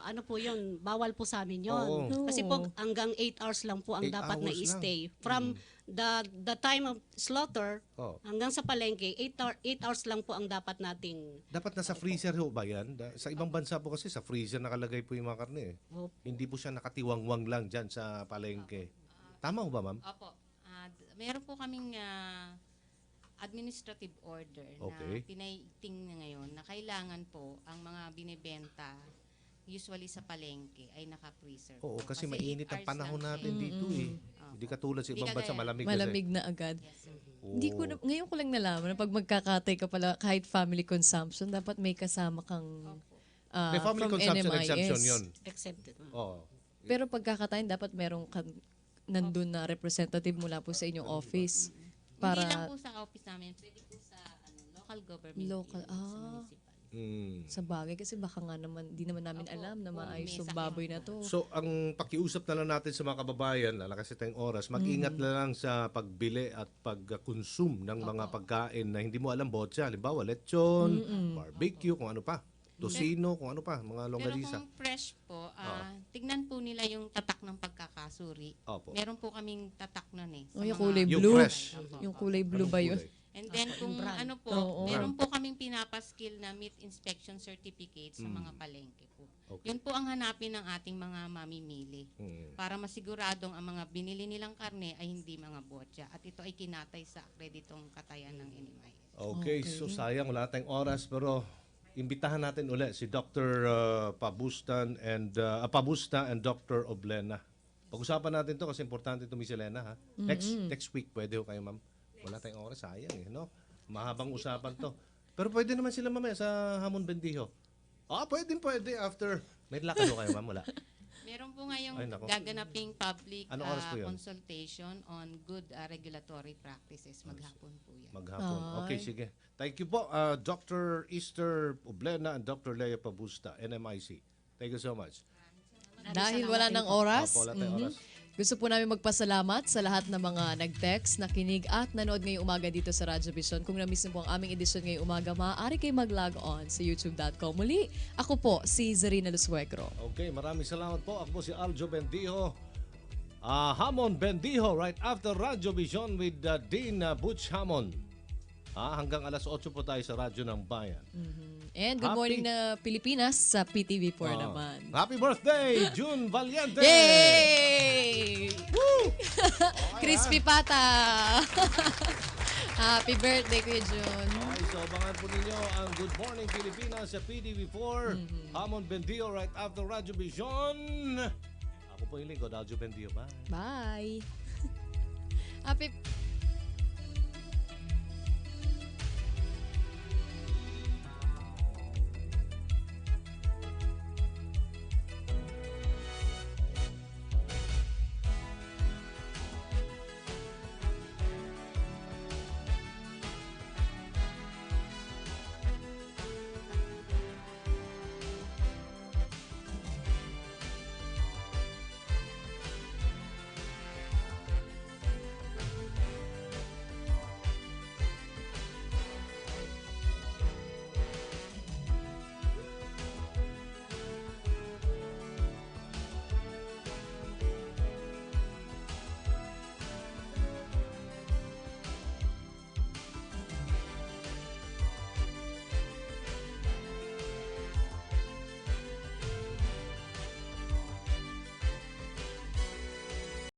ano po yun, bawal po sa amin yun. Oo. Kasi po hanggang 8 hours lang po ang 8 dapat na hours lang. i-stay. From the time of slaughter hanggang sa palengke, 8 hours lang po ang dapat nating... Dapat nasa freezer ho ba yan? Sa ibang bansa po kasi sa freezer nakalagay po yung mga karne. Hindi po siya nakatiwangwang lang dyan sa palengke. Tama ho ba, ma'am? Opo. Meron po kaming administrative order Okay. na pinaiting na ngayon na kailangan po ang mga binibenta usually sa palengke ay naka-freezer. Oo, po. kasi mainit ang 8 hours panahon lang natin siya. dito Hindi katulad sa ibang Hindi bansa, kagaya. malamig Malamig na agad. Oo. Hindi ko ngayon ko lang nalaman na pag magkakatay ka pala kahit family consumption, dapat may kasama kang May family from consumption NMIS. exemption yun. Accepted. Oo. Pero pagkakatayin, dapat merong nandun na representative mula po sa inyong office. Para Hindi lang po sa office namin, pwede po sa local government. Municipal. Sa bagay kasi baka nga naman di naman namin alam na maayos yung sakyan baboy na to. So, ang pakiusap na lang natin sa mga kababayan, kasi tayong oras, mag-ingat na lang sa pagbili at pag-consume ng mga pagkain na hindi mo alam botya. Halimbawa, lechon, barbecue, kung ano pa. Tosino, kung ano pa, mga longganisa. Pero kung fresh po, tignan po nila yung tatak ng pagkakasuri. Opo. Meron po kaming tatak nun sa yung mga- kulay Yung blue. fresh. Yung kulay blue ba yun? And then kung ano po, Oo. meron po kaming pinapaskill na meat inspection certificate sa mga palengke po. Okay. Yun po ang hanapin ng ating mga mamimili para masiguradong ang mga binili nilang karne ay hindi mga botya at ito ay kinatay sa akreditong katayan ng NMIS. Okay, so sayang wala tayong oras pero imbitahan natin ulit si Dr. Pabusta and Dr. Oblena. Pag-usapan natin to kasi importante to Miss Elena ha. Next week pwede ho kayo ma'am. Wala tayong oras, sayang no? Mahabang usapan to. Pero pwede naman sila mamaya sa Hamon Bendijo. Pwede after. May lakad ho kayo ma'am, wala. Meron po ngayong Ay, nako. gaganaping public Anong oras po yun? consultation on good regulatory practices. Maghapon po yan. Maghapon. Okay, sige. Thank you po, Dr. Easter Oblena and Dr. Lea Pabusta, NMIC. Thank you so much. Dahil wala ng oras, Opo, wala tayong oras. gusto po namin magpasalamat sa lahat ng mga nag-text, nakinig at nanood ngayong umaga dito sa Radyo Vision. Kung na-miss niyo po ang aming edisyon ngayong umaga, maaari kayo mag-log on sa youtube.com. Muli, ako po si Zarina Lusuegro. Okay, maraming salamat po. Ako po si Aljo Bendijo. Hamon Bendijo right after Radyo Vision with Dean Butch Hamon. Hanggang alas 8 po tayo sa Radyo ng Bayan. And good Happy- morning na Pilipinas sa PTV4 naman. Happy birthday, June Valiente! Yay! Crispy pata! Happy birthday, Kuya Jun. Okay, so abangan po ninyo ang Good Morning Pilipinas sa PTV4. Hamon Bendijo right after Radyo Vision. Ako po yung lingkod, Aljo Bendijo. Bye. Bye! Happy